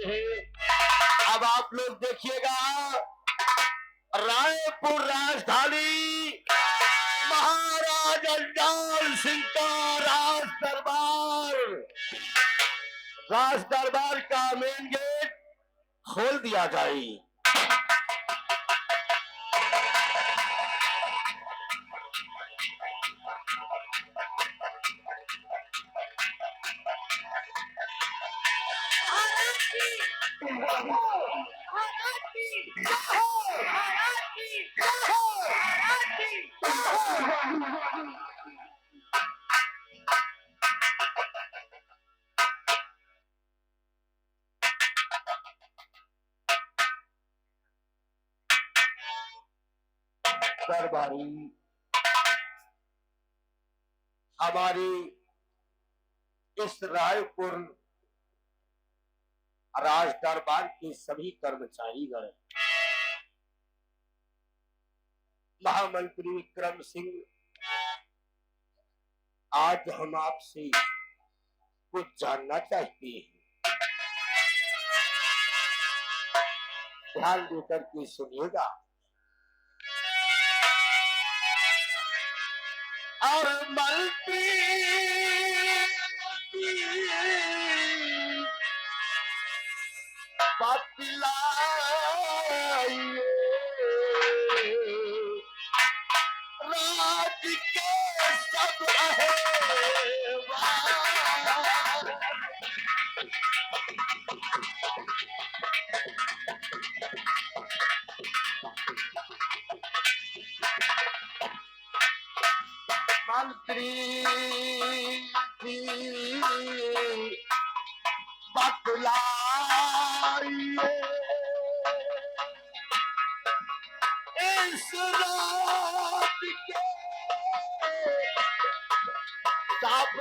हैं। अब आप लोग देखिएगा, रायपुर राजधानी महाराज अज्ञान सिंह का राज दरबार का मेन गेट खोल दिया जाए। दरबारी हमारी इस रायपुर राज दरबार के सभी कर्मचारीगण, महामंत्री विक्रम सिंह, आज हम आपसे कुछ जानना चाहते हैं। ध्यान देकर के सुनिएगा। और मंत्री राज के सब मंत्री बतलाइए इस रात के सब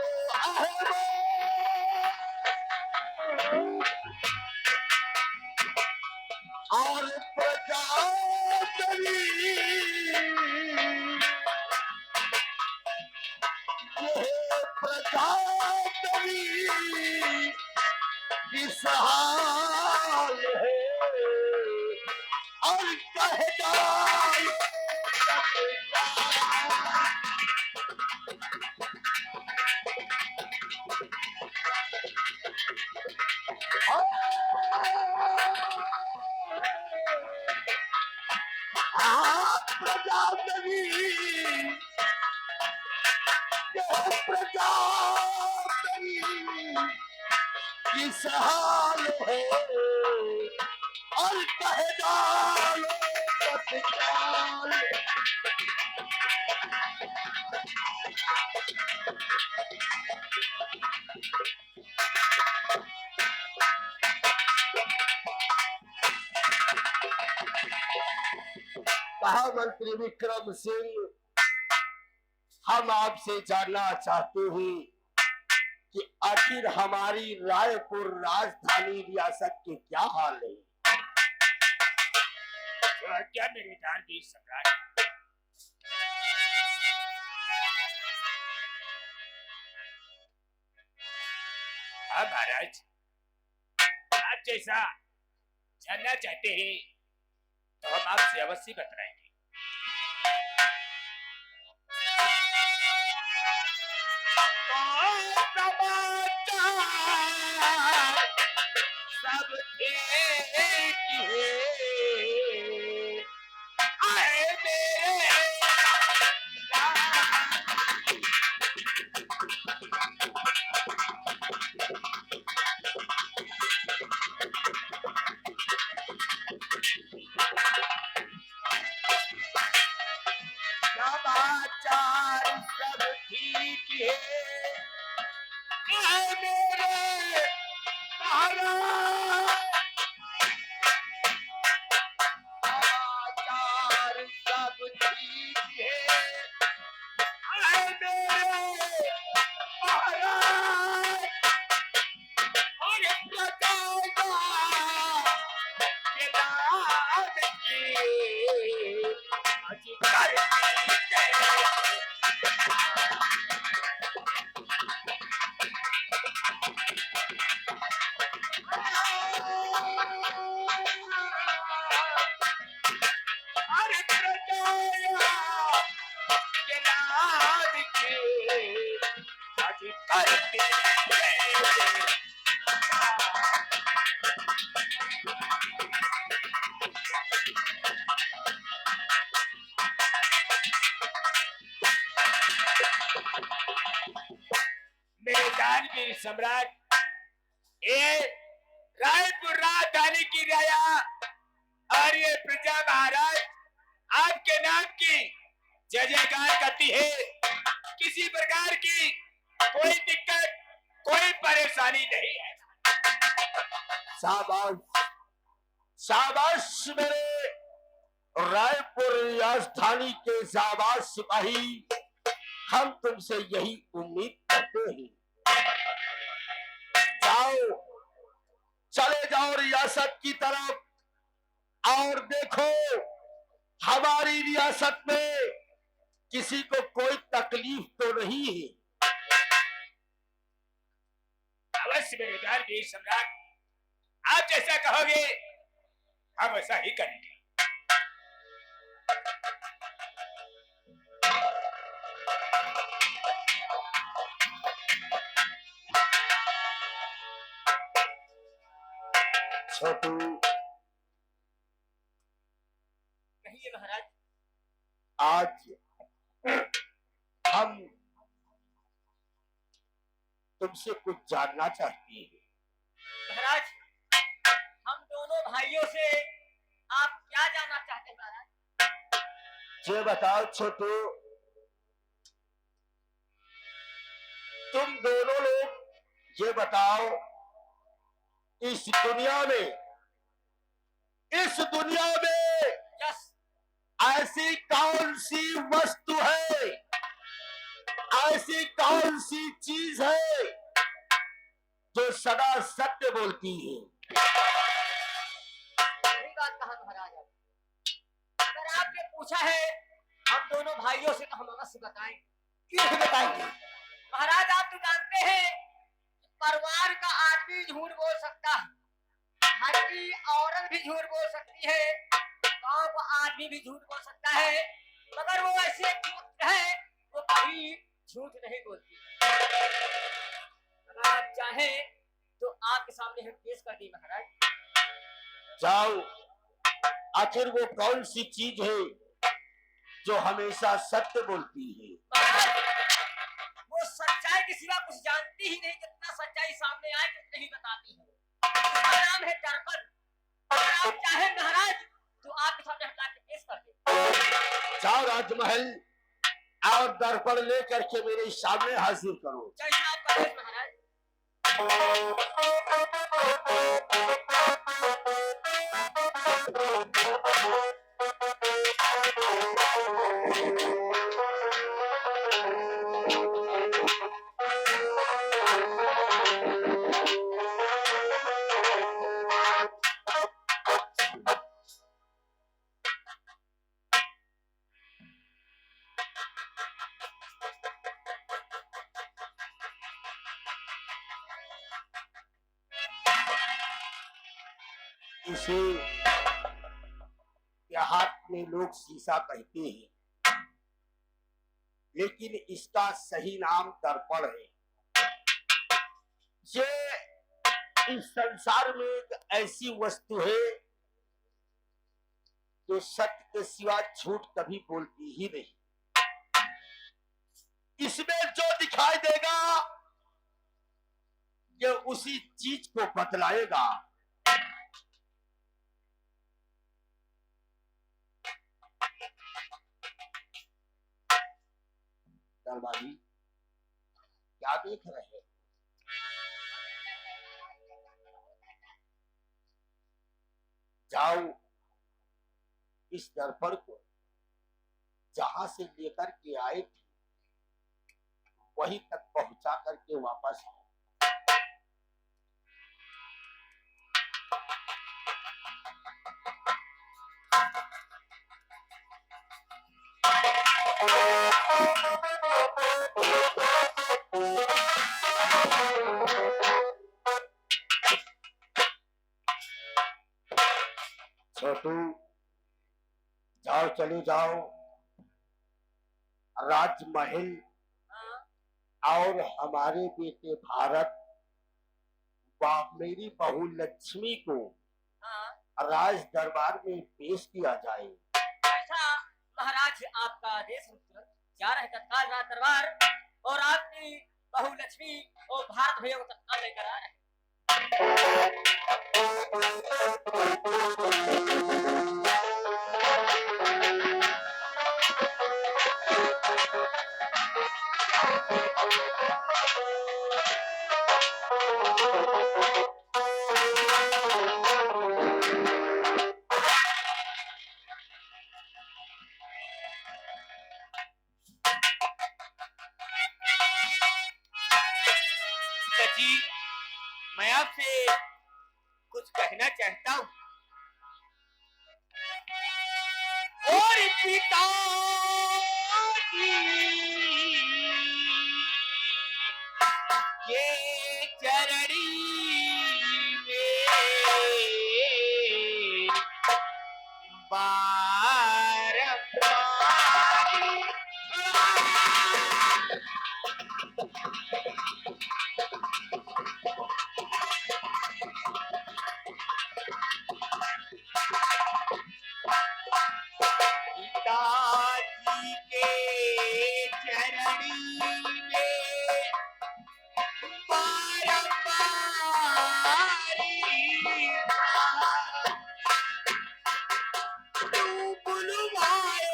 और प्रजा किस हाल है और कह जाए प्रजा किस हाल है और कह डालो तत्काल। महामंत्री विक्रम सिंह, हम आपसे जानना चाहते हैं कि आखिर हमारी रायपुर राजधानी रियासत के क्या हाल है। क्या मेरे दानवीर सम्राट, हाँ महाराज, आप जैसा जानना चाहते हैं तो हम आपसे अवश्य बताएंगे। सब ठीक है आए मेरे समाचार सब ठीक है आए मेरे महाराज। सम्राट, ये रायपुर राजधानी की राया और ये प्रजा महाराज आपके नाम की जय जयकार करती है। किसी प्रकार की कोई दिक्कत, कोई परेशानी नहीं है। शाबाश शाबाश मेरे रायपुर राजधानी के शाबाश सिपाही, हम तुमसे यही उम्मीद करते हैं। जाओ, चले जाओ रियासत की तरफ और देखो हमारी रियासत में किसी को कोई तकलीफ तो नहीं है। अवश्य मेरे वीर सम्राट, आप जैसा कहोगे हम वैसा ही करेंगे। छोटू, कहिए महाराज। आज हम तुमसे कुछ जानना चाहते हैं। महाराज, हम दोनों भाइयों से आप क्या जानना चाहते हैं महाराज? ये बताओ छोटू, तुम दोनों लोग ये बताओ, इस दुनिया में यस, ऐसी कौन सी वस्तु है, ऐसी कौन सी चीज है जो सदा सत्य बोलती है? सही बात कहा महाराज। अगर आपने पूछा है हम दोनों भाइयों से, तो हम अवश्य बताएं। क्यों बताएंगे महाराज? आप तो जानते हैं कि परिवार का आदमी झूठ बोल सकता है, घर की औरत भी झूठ बोल सकती है, गांव का आदमी भी झूठ बोल सकता है, मगर वो ऐसे है वो कभी झूठ नहीं बोलती। अगर आप चाहें तो आपके सामने हम पेश कर दी महाराज। जाओ, आखिर वो कौन सी चीज है जो हमेशा सत्य बोलती है? महाराज, वो सच्चाई के सिवा कुछ जानती ही नहीं, जितना सच्चाई सामने आए उतना ही बताती है। उसका नाम है दर्पण। अगर आप चाहें महाराज तो आपके सामने हम लाके पेश कर दें। जाओ राजमहल और दर्पण लेकर के मेरे सामने हाजिर करो। जैसा आपका आदेश महाराज। इसे देहात में लोग शीशा कहते हैं, लेकिन इसका सही नाम दर्पण है। ये इस संसार में एक ऐसी वस्तु है जो सत्य के सिवा झूठ कभी बोलती ही नहीं। इसमें जो दिखाई देगा ये उसी चीज को बतलाएगा। दरबारी, क्या देख रहे हैं? जाओ, इस दर्पण को जहां से लेकर के आए थे वहीं तक पहुंचा करके वापस आओ। छोटू, जाओ, चले जाओ राजमहल और हमारे बेटे भारत मेरी बहू लक्ष्मी को राज दरबार में पेश किया जाए। ऐसा महाराज आपका आदेश। जा रहे तत्काल राज दरबार और आपकी बहू लक्ष्मी और भारत भैया को तत्काल लेकर आ रहे हैं। जी, मैं आपसे कुछ कहना चाहता हूँ। और पिताजी के चरणी में पिताजी के चरणी में बारंबारी तू बुलवाए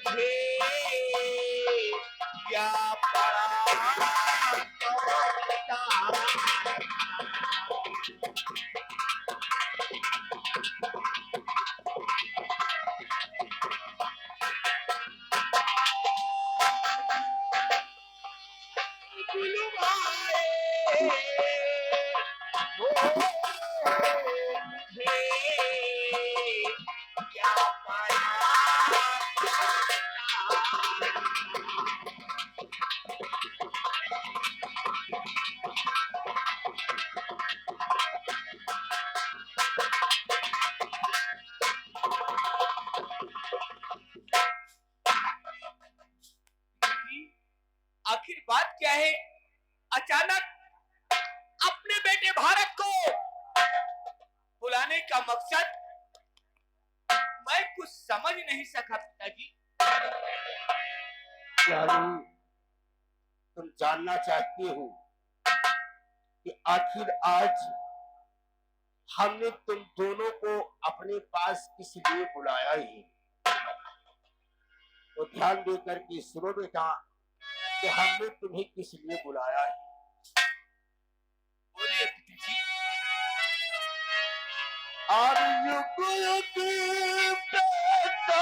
मुझे क्या पड़ा आखिर बात क्या है? अचानक अपने बेटे भारत को बुलाने का मकसद मैं कुछ समझ नहीं सका पिताजी। प्यारी, तुम जानना चाहती हो कि आखिर आज हमने तुम दोनों को अपने पास किस लिए बुलाया है? तो ध्यान देकर के सुनो बेटा कि हमने तुम्हें किस लिए बुलाया है। बोलिए पिताजी। और युग युग बेटा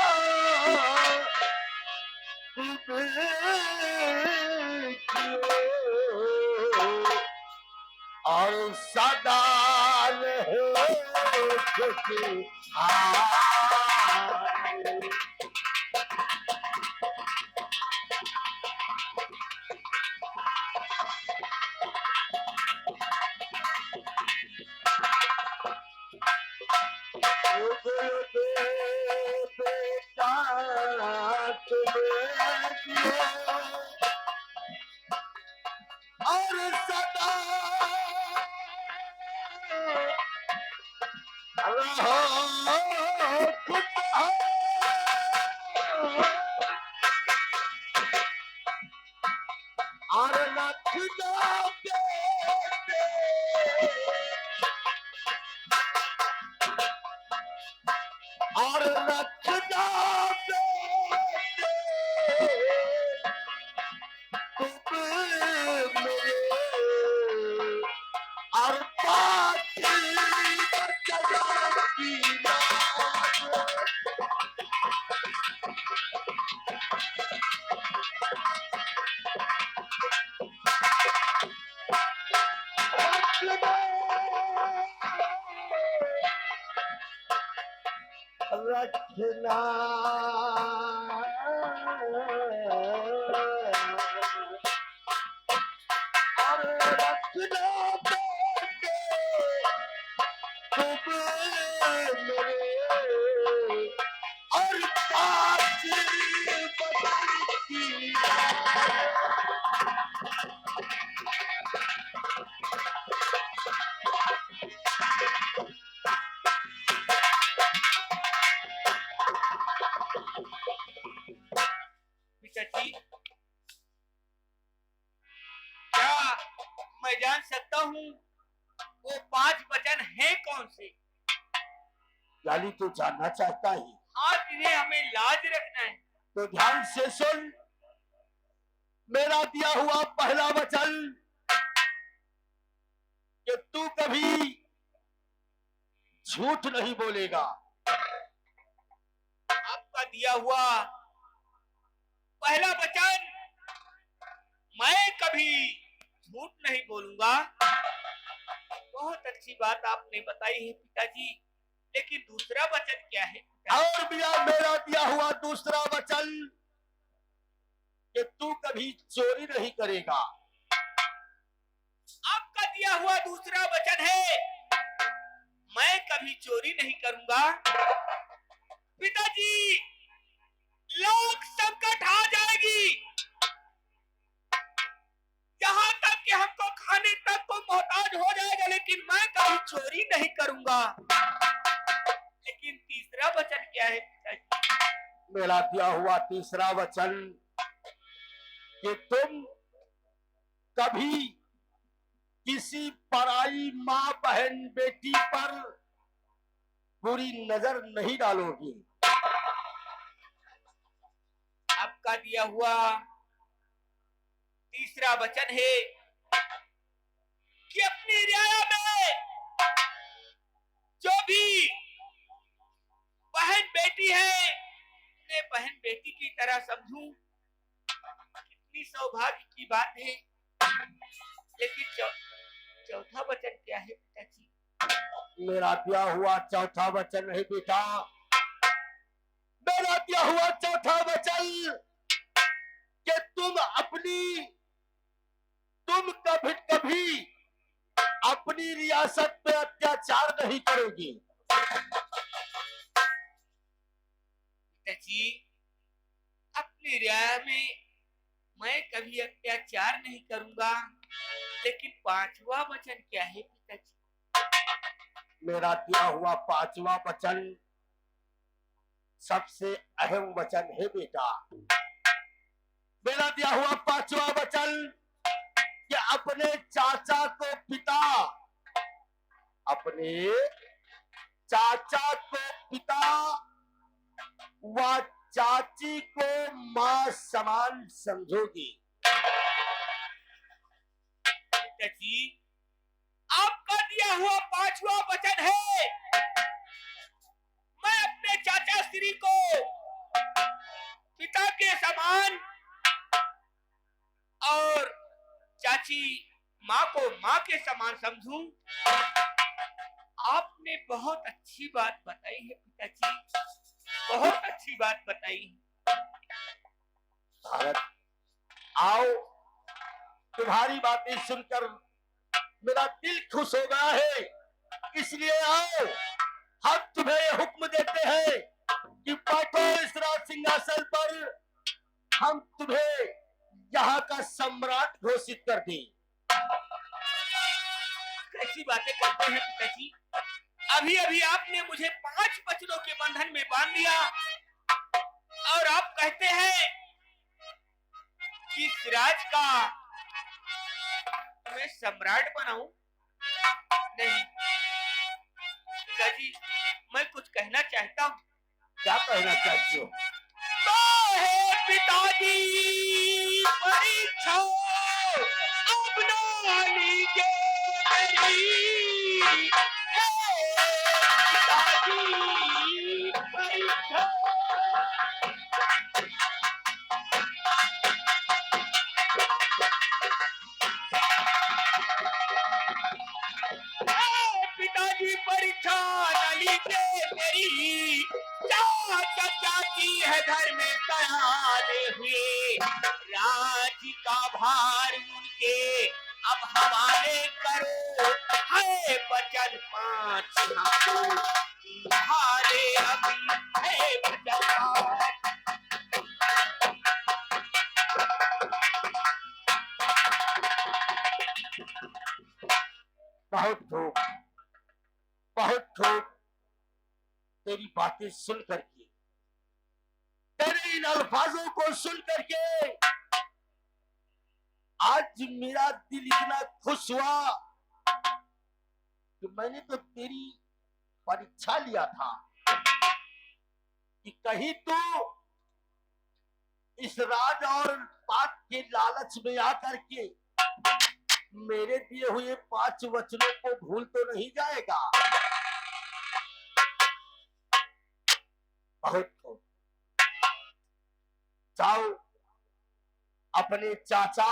और सदा और सदा और लखना और लखना और रखना और रखना और हूँ वो 5 वचन हैं कौन से? यानी तू जानना चाहता है हाँ, जिन्हें हमें लाज रखना है। तो ध्यान से सुन। मेरा दिया हुआ पहला वचन कि तू कभी झूठ नहीं बोलेगा। आपका दिया हुआ पहला वचन, मैं कभी झूठ नहीं बोलूंगा। बहुत अच्छी बात आपने बताई है पिताजी, लेकिन दूसरा वचन क्या है? और मेरा दिया हुआ दूसरा वचन कि तू कभी चोरी नहीं करेगा। आपका दिया हुआ दूसरा वचन है, मैं कभी चोरी नहीं करूंगा। पिताजी, लोक संकट आ जाएगी, यहाँ तक कि हमको खाने तक को मोहताज हो जाएगा, लेकिन मैं कभी चोरी नहीं करूंगा। लेकिन तीसरा वचन क्या है पिताजी? मेरा दिया हुआ तीसरा वचन कि तुम कभी किसी पराई माँ बहन बेटी पर बुरी नजर नहीं डालोगी। आपका दिया हुआ तीसरा वचन है कि अपनी रियाया में जो भी बहन बेटी है, उन्हें बहन बेटी की तरह समझूं। कितनी सौभाग्य की बात है। लेकिन चौथा वचन क्या है पिताजी? मेरा दिया हुआ चौथा वचन है बेटा, मेरा दिया हुआ चौथा वचन कि तुम कभी कभी अपनी रियासत पे अत्याचार नहीं करोगी। पिताजी, अपनी रियाया में मैं कभी अत्याचार नहीं करूंगा। लेकिन पांचवा वचन क्या है पिताजी? मेरा दिया हुआ पांचवा वचन सबसे अहम वचन है बेटा। मेरा दिया हुआ पांचवा वचन कि अपने चाचा को पिता, अपने चाचा को पिता व चाची को मां समान समझोगी। पिताजी, आपका दिया हुआ पांचवा वचन है, मैं अपने चाचा श्री को पिता के समान और चाची माँ को माँ के समान समझूं। आपने बहुत अच्छी बात बताई है पिताजी, बहुत अच्छी बात बताई है। भारत, आओ, तुम्हारी बातें सुनकर मेरा दिल खुश हो गया है, इसलिए आओ, हम तुम्हें ये हुक्म देते हैं कि बैठो इस राज सिंहासन पर, हम तुम्हें यहाँ का सम्राट घोषित कर दें। कैसी बातें करते हैं पिताजी? अभी अभी आपने मुझे 5 वचनों के बंधन में बांध दिया और आप कहते हैं कि इस राज का मैं सम्राट बनाऊं। नहीं पिताजी, मैं कुछ कहना चाहता हूँ। क्या कहना चाहते हो? तो है पिताजी परीक्षा अब ना लीजिए मेरी, है पिताजी परीक्षा। पिताजी परीक्षा न लीजिए मेरी, चाचा चाची है घर में सयाने हुए, राज का भार उनके अब हवाले करो, है बचन 5 हमको तुम्हारे अभी, है बचन 5। बहुत खूब तेरी बातें सुन करके, तेरे इन अल्फाजों को सुन करके आज मेरा दिल इतना खुश हुआ कि मैंने तो तेरी परीक्षा लिया था कि कहीं तू इस राज और पाप के लालच में आकर के मेरे दिए हुए 5 वचनों को भूल तो नहीं जाएगा। बहुत खूब, जाओ अपने चाचा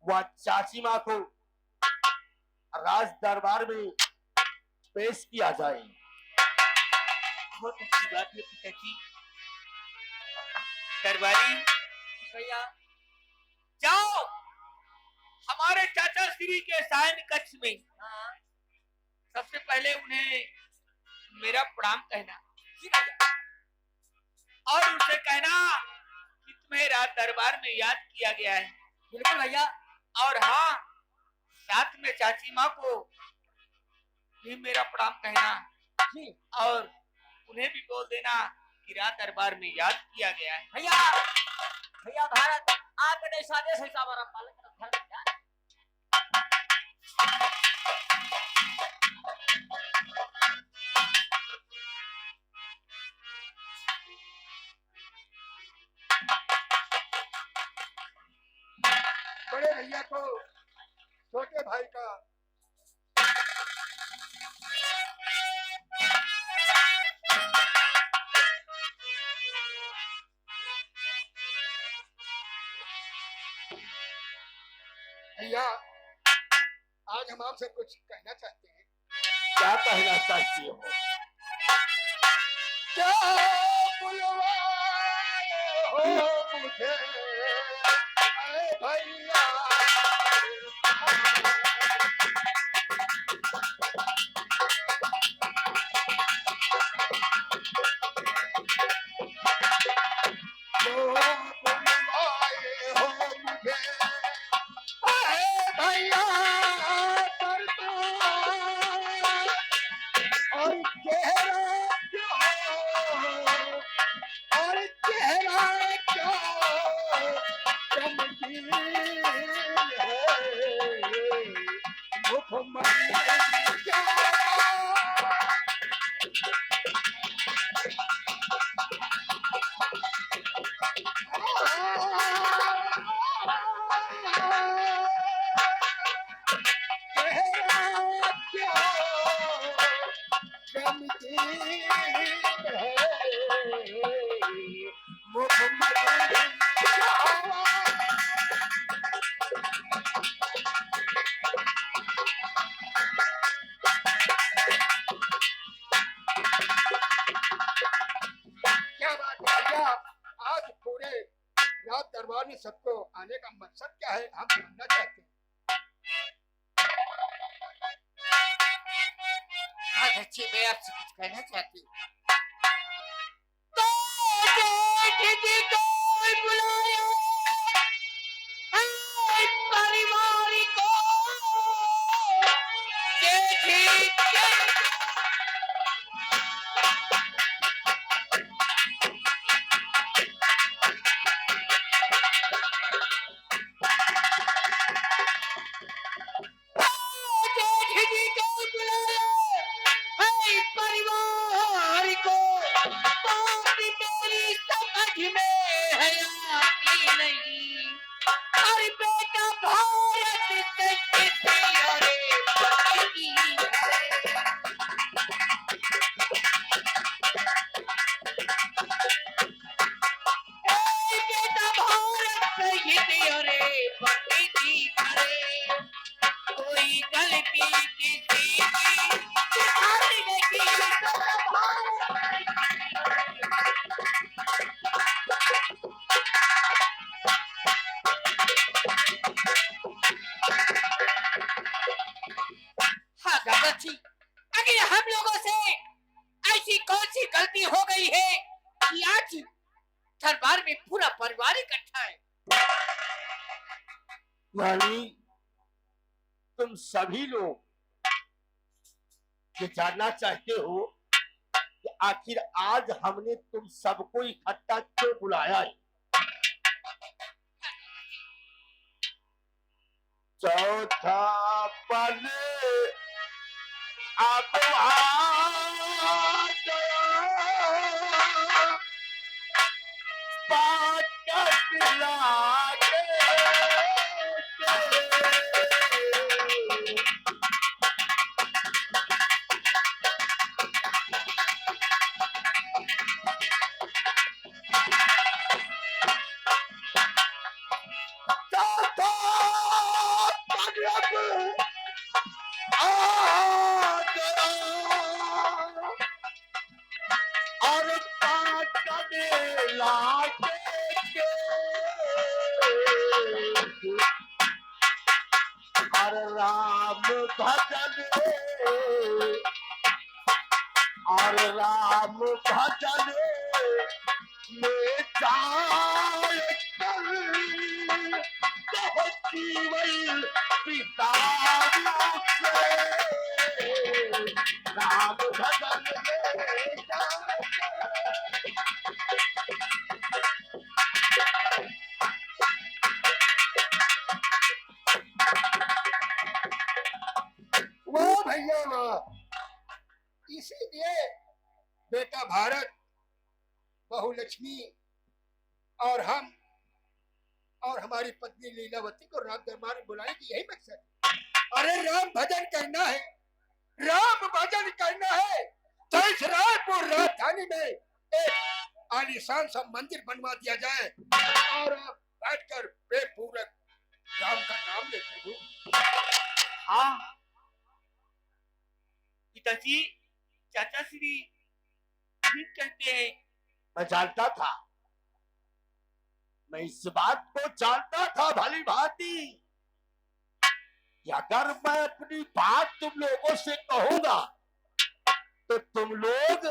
व चाची माँ को राज दरबार में पेश किया जाए। बहुत अच्छी बात है पिताजी। दरबारी भैया जाओ हमारे चाचा श्री के शयन कक्ष में हाँ सबसे पहले उन्हें मेरा प्रणाम कहना जी भैया और उनसे कहना कि तुम्हें रात दरबार में याद किया गया है। बिल्कुल भैया। और हाँ, साथ में चाची माँ को भी मेरा प्रणाम कहना जी और उन्हें भी बोल देना कि रात दरबार में याद किया गया है। भैया भैया भारत आपके देश आदेश है हमारा पालन करना भैया। बड़े भैया को छोटे भाई का भैया आज हम आपसे कुछ कहना चाहते हैं। क्या कहना चाहती हो? क्या बुलवाए हो मुझे ऐ भैया, क्यों बुलवाए हो मुझे ऐ भैया, करता और चेहरा क्यों, और चेहरा क्यों चमकीन है, मुखमंडी क्या चेहरा क्यों चमकीन है, मुखमंडी क्या क्या बात है भैया। आज पूरे रात दरबार में सबको आने का मकसद क्या है हम जानना चाहते हैं। हाँ बच्चे मैं आपसे कुछ कहना चाहती हूँ। परिवार को बात मेरी समझ में है आती नहीं। अरे बेटा भारत से किसी अरे पति है। ए बेटा भारत से किसी अरे पति करे। कोई गलती किसी की दिखाई नहीं तो भारत हाँ दादा जी, अगर हम लोगों से ऐसी कौन सी गलती हो गई है कि आज दरबार में पूरा परिवार इकट्ठा है। यानी तुम सभी लोग ये जानना चाहते हो कि आखिर आज हमने तुम सबको इकट्ठा क्यों बुलाया है? चौथा पल अब आ गया ताकत लागे दाता मगरब आ गया और ताकत लागे और राम भजन और राम भजन में जाए कर बहुत जीवन पिताओं से राम भजन में जाए वाह भैया वाह। इसीलिए बेटा भारत, बहू लक्ष्मी और हम और हमारी पत्नी लीलावती को राम दरबार में बुलाने की यही मकसद है। अरे राम भजन करना है, राम भजन करना है तो इस रायपुर राजधानी में एक आलीशान सा मंदिर बनवा दिया जाए और आप बैठकर प्रेमपूर्वक राम का नाम ले प्रभु। हाँ पिताजी, चाचा श्री ठीक कहते हैं। मैं जानता था, मैं इस बात को जानता था भली भांति कि अगर मैं अपनी बात तुम लोगों से कहूंगा तो तुम लोग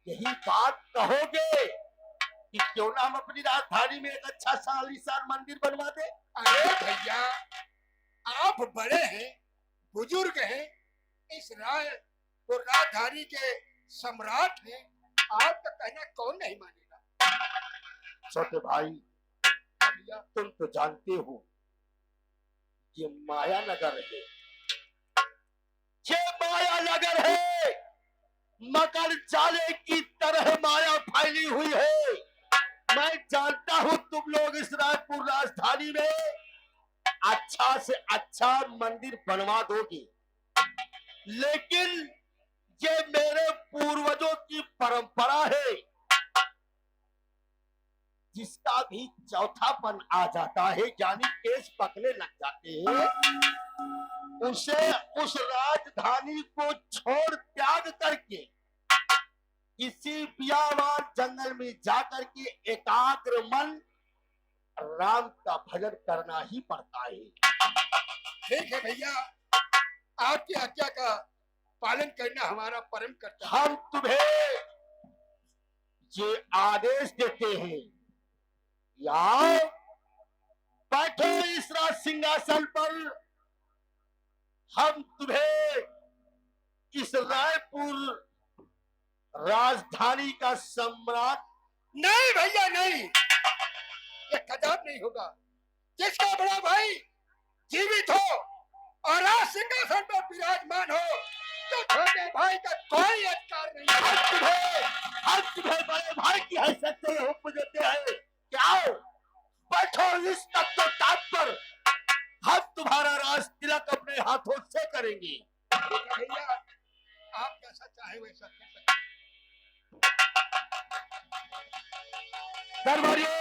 यही बात कहोगे कि क्यों ना हम अपनी राजधानी में एक अच्छा सा आलीशान मंदिर बनवा दे। अरे भैया, आप बड़े हैं, बुजुर्ग हैं, इस रायपुर राजधानी के सम्राट हैं, आपका कहना कौन नहीं मानेगा। छोटे भाई, भैया तुम तो जानते हो ये माया नगर है, ये माया नगर है, मगर जाले की तरह माया फैली हुई है। मैं जानता हूं तुम लोग इस रायपुर राजधानी में अच्छा से अच्छा मंदिर बनवा दोगे, लेकिन ये मेरे पूर्वजों की परंपरा है, जिसका भी चौथापन आ जाता है यानी केस पकने लग जाते हैं, उसे उस राजधानी को छोड़ त्याग करके किसी बियावान जंगल में जाकर के एकाग्र मन राम का भजन करना ही पड़ता है। ठीक है भैया, आपकी आज्ञा का पालन करना हमारा परम कर्तव्य। हम तुम्हें ये आदेश देते हैं, आओ बैठो इस राज सिंहासन पर, हम तुम्हें इस रायपुर राजधानी का सम्राट। नहीं भैया नहीं, ये कदापि नहीं होगा। जिसका बड़ा भाई जीवित हो और राज सिंहासन पर विराजमान हो तो छोटे भाई का कोई अधिकार नहीं है। हम तुम्हें बड़े भाई की हैसियत से हुक्म देते हैं कि आओ बैठो इस तख्त पर, हम तुम्हारा राज तिलक अपने हाथों से करेंगे। भैया आप जैसा चाहे वैसा कर सकते हैं। दरबारियों,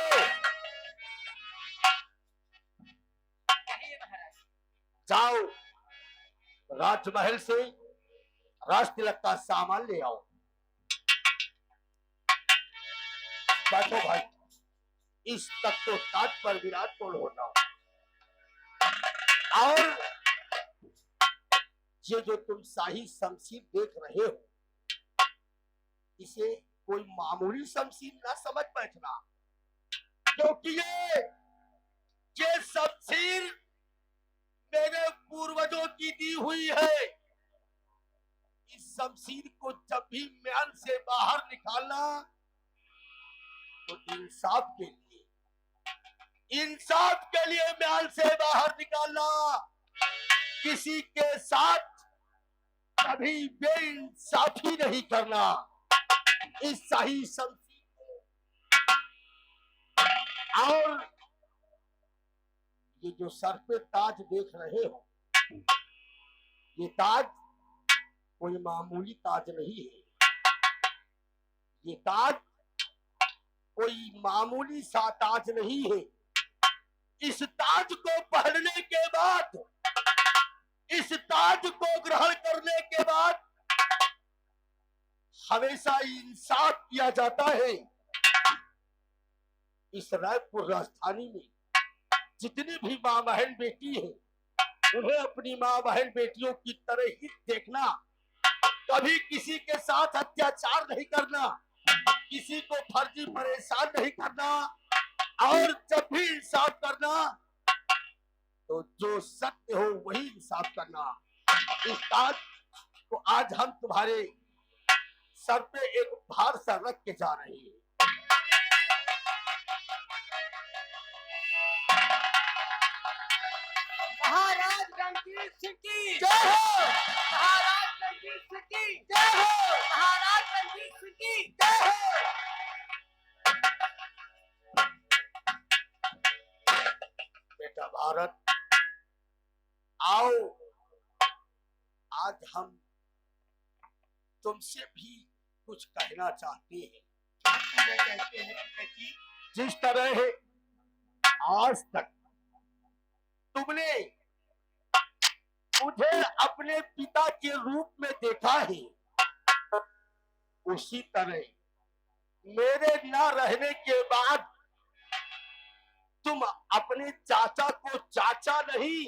कहिए महाराज। जाओ राजमहल से राज तिलक का सामान ले आओ। बैठो भाई, इस तख्त पर विराजमान होना। और ये जो तुम शाही शमशीर देख रहे हो, इसे कोई मामूली शमशीर ना समझ बैठना, क्योंकि ये शमशीर मेरे पूर्वजों की दी हुई है। इस शमशीर को जब भी म्यान से बाहर निकालना तो इंसाफ के लिए म्यान से बाहर निकालना, किसी के साथ कभी बेइंसाफी नहीं करना। इस शाही शमशीर को और ये जो सर पे ताज देख रहे हो, ये ताज कोई मामूली ताज नहीं है। ये ताज कोई मामूली सा ताज नहीं है। इस ताज को पहनने के बाद, इस ताज को ग्रहण करने के बाद हमेशा इंसाफ किया जाता है। इस रायपुर राजधानी में जितनी भी माँ बहन बेटी है, उन्हें अपनी माँ बहन बेटियों की तरह ही देखना। कभी किसी के साथ अत्याचार नहीं करना, किसी को फर्जी परेशान नहीं करना, और जब भी इंसाफ करना तो जो सत्य हो वही इंसाफ करना। इस ताज को आज हम तुम्हारे सर पे एक भार सा रख के जा रहे हैं। महाराज रणजीत सिंह की जय हो, महाराज रणजीत सिंह की जय हो, महाराज रणजीत सिंह की जय हो। बेटा भारत, आओ आज हम तुमसे भी कुछ कहना चाहते हैं। कहते हैं पिताजी। जिस तरह आज तक तुमने मुझे अपने पिता के रूप में देखा है, उसी तरह मेरे न रहने के बाद तुम अपने चाचा को चाचा नहीं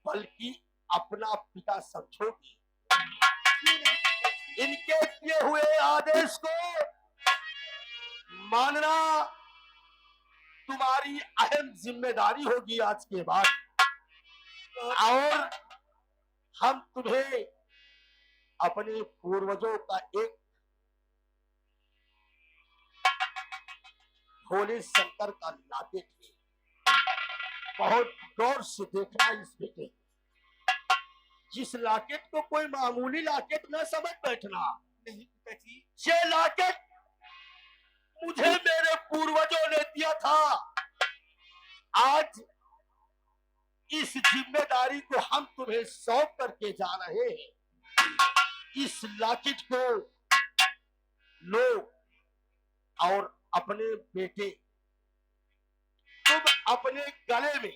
बल्कि अपना पिता समझोगी। इनके दिए हुए आदेश को मानना तुम्हारी अहम जिम्मेदारी होगी आज के बाद। और हम तुम्हें अपने पूर्वजों का एक भोले शंकर का लाकेट है। बहुत गौर से देखना इस बेटे, जिस लाकेट को कोई मामूली लाकेट न समझ बैठना। नहीं पिताजी। ये लाकेट मुझे मेरे पूर्वजों ने दिया था। आज इस जिम्मेदारी को हम तुम्हें सौंप करके जा रहे हैं। इस लाकेट को लो और अपने बेटे तुम अपने गले में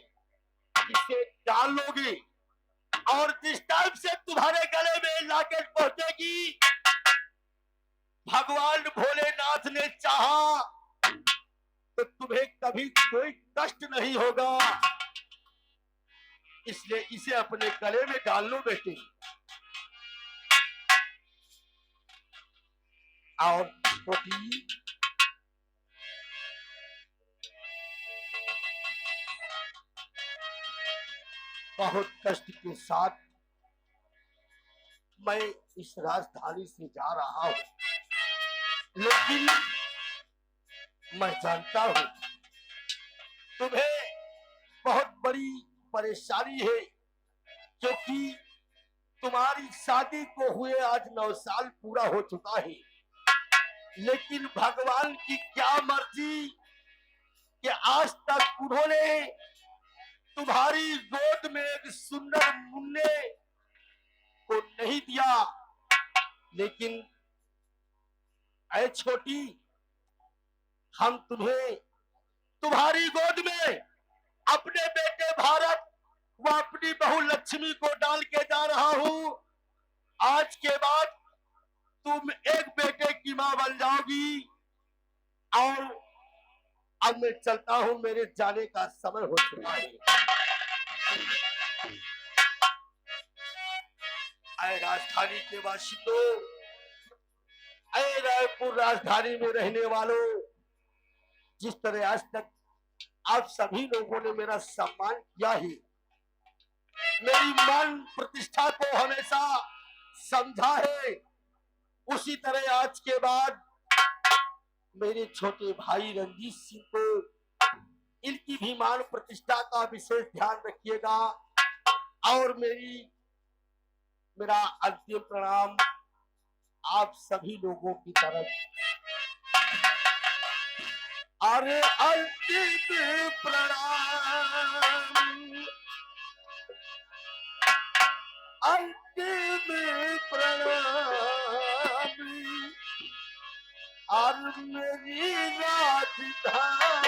इसे डाल लोगे, और जिस टाइम से तुम्हारे गले में लाकेट पहुंचेगी, भगवान भोलेनाथ ने चाहा तो तुम्हें कभी कोई कष्ट नहीं होगा। इसलिए इसे अपने गले में डाल लो बेटे। और छोटी बहुत कष्ट के साथ मैं इस राजधानी से जा रहा हूं, लेकिन मैं जानता हूं तुम्हें बहुत बड़ी परेशानी है, क्योंकि तुम्हारी शादी को हुए आज 9 साल पूरा हो चुका है। लेकिन भगवान की क्या मर्जी कि आज तक उन्होंने तुम्हारी गोद में एक सुंदर मुन्ने को नहीं दिया। लेकिन ऐ छोटी, हम तुम्हें तुम्हारी गोद में अपने बेटे भारत व अपनी बहू लक्ष्मी को डाल के जा रहा हूं। आज के बाद तुम एक बेटे की मां बन जाओगी। और अब मैं चलता हूं, मेरे जाने का समय हो चुका है। ऐ राजधानी के बाशिंदों, ऐ रायपुर राजधानी में रहने वालों, जिस तरह आज तक आप सभी लोगों ने मेरा सम्मान किया है, मेरी मान प्रतिष्ठा को हमेशा समझा है, उसी तरह आज के बाद मेरे छोटे भाई रंजीत सिंह को, इनकी भी मान प्रतिष्ठा का विशेष ध्यान रखिएगा। और मेरी मेरा अंतिम प्रणाम आप सभी लोगों की तरफ। अरे अंतिम प्रणाम, अंतिम प्रणाम, और मेरी राजधानी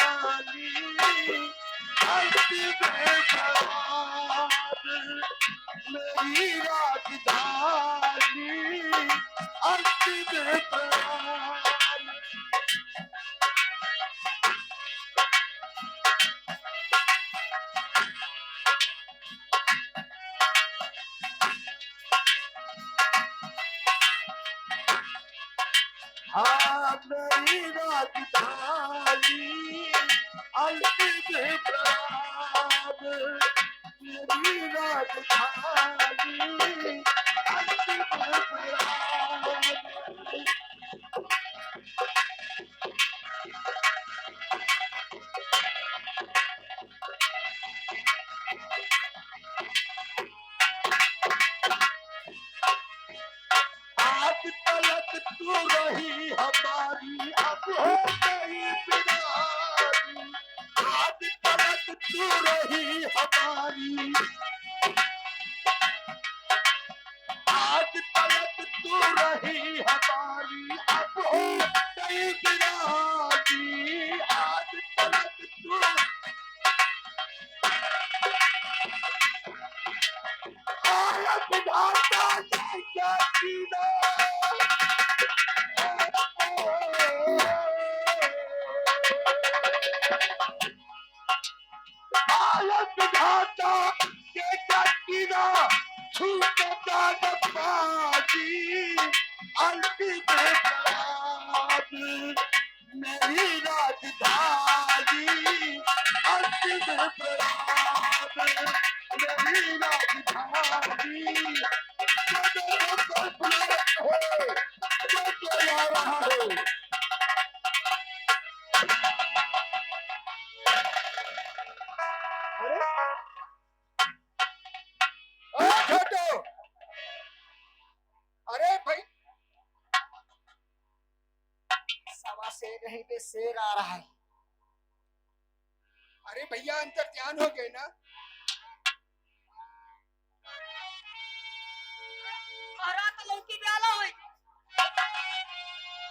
अंतिम प्रणाम, मेरी राजधानी अंतिम प्रणाम। हाँ मेरी राजधानी अंतिम प्रणाम, मेरी राजधानी अंतिम प्रणाम। आज तलक तू रही हमारी, अब हो गई बिरारी। आज तलक तू रही हमारी, आज तलक तू रही हमारी, अब हो गई बिरारी। आज तलक तू आया विधाता जय जय जीना। आलम विधाता के जीना, छूटता न पाजी अंतिम प्रणाम, मेरी राजधानी अंतिम प्रणाम, मेरी राजधानी। आ रहा है छोटो, अरे भाई सवा शेर नहीं पे शेर आ रहा है। अरे भैया अंतर ध्यान हो गए ना। महाराज तो लौकी डाला हुई।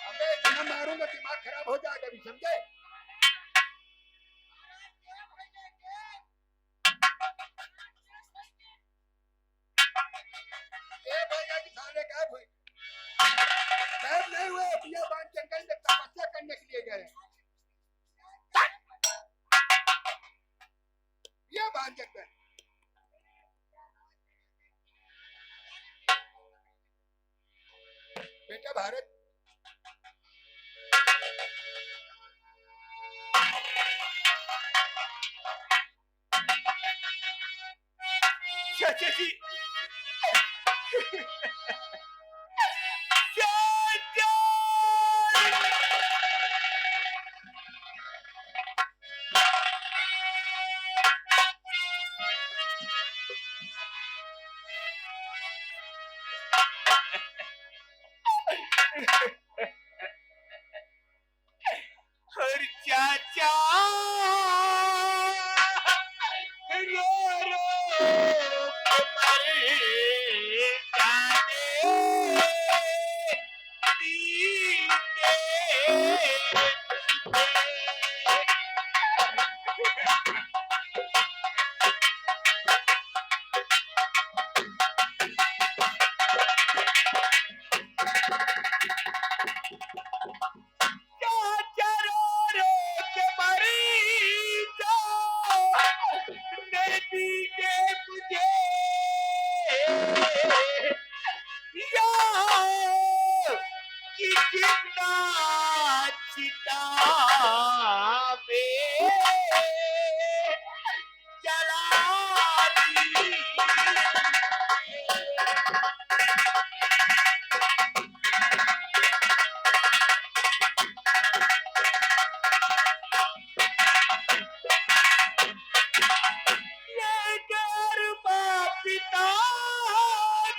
अबे इतना मारूंगा दिमाग खराब हो जाएगा भी, समझे? ए भैया की साले गायब हुए, गायब नहीं हुए, भैया बांध जंगल में तपस्या करने के लिए गए। भैया बांध जंगल बेटा भारत चाचा जी, और चाचा रो रो के मर जाने चाचा रो रो के मरी जाओ, नदी के मुझे यार कि जिंदा चिता में जला दी। ये घर माँ पिता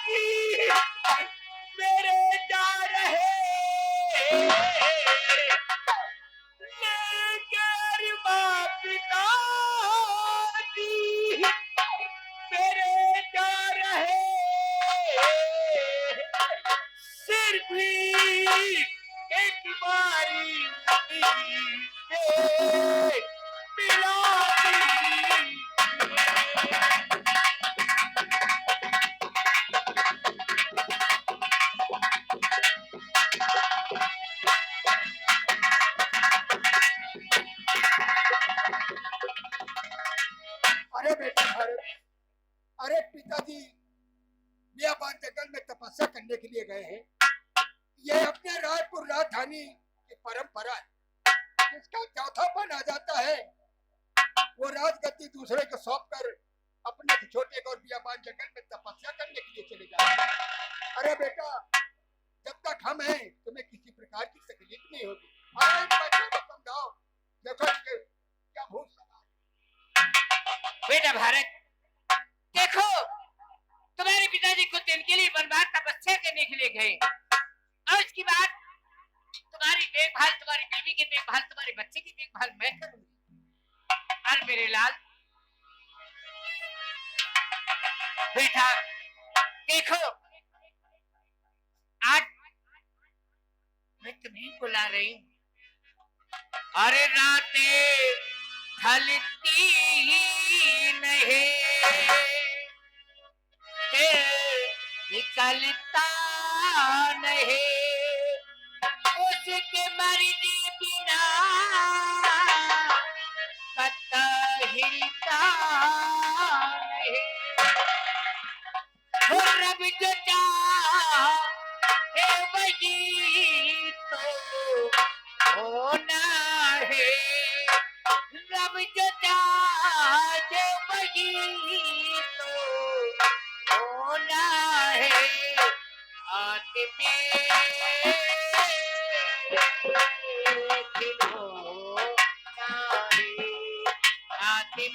की तुम्हारी उंगली से मिलाती। अरे बेटा भारत, अरे पिताजी बियाबान जंगल में तपस्या करने के लिए गए हैं। ये अपने रायपुर राजधानी की परंपरा है। जिसका चौथापन आ जाता है वो राजगद्दी दूसरे को सौंप कर अपने छोटे और बियाबान जंगल में तपस्या करने के लिए चले जाते हैं। अरे बेटा, जब तक हम हैं तुम्हें किसी प्रकार की तकलीफ नहीं होगी। अरे बच्चों को समझाओ, देखो ये क्या भूत सवार। बेटा भारत, देखो तुम्हारे पिताजी कुछ दिन के लिए वनवास तपस्या करने के लिए गए और उसके बाद तुम्हारी देखभाल, तुम्हारी बीवी की देखभाल, तुम्हारे बच्चे की देखभाल मैं करूंगी। और मेरे लाल बेटा देखो, आज मैं तुम्हें बुला रही हूँ। अरे रातें ढलती ही नहीं, निकलता नहीं, उसके मर्जी बिना पत्ता हिलता नहीं। वो रब जो चाहे वही तो होना है, रब जो चाहे वही तो होना है। आदमी खिलौना है, आदमी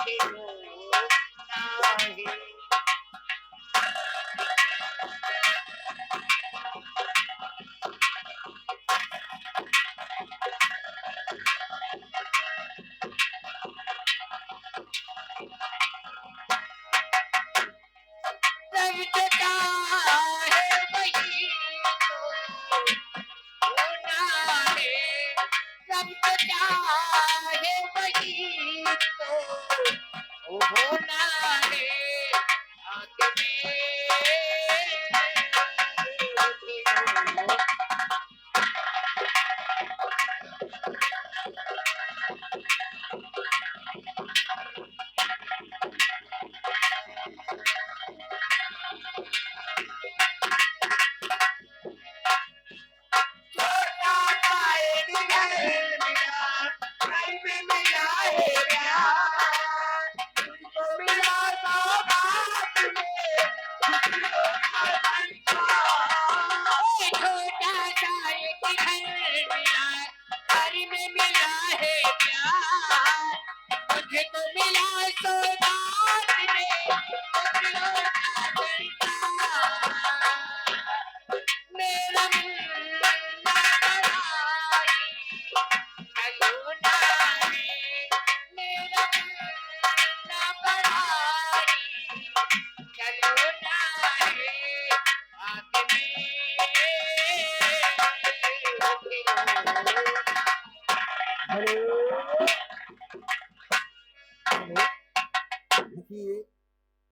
खिलौना है। रब जो चाहे वही तो होना है, रब जो चाहे वही तो होना है। आदमी छोटा सा एक घर मिला, घर में मिला है प्यार, तुझको मिला सौगात में, छोटा सा एक घर मिला, घर में मिला है प्यार, तुझको मिला सौगात में,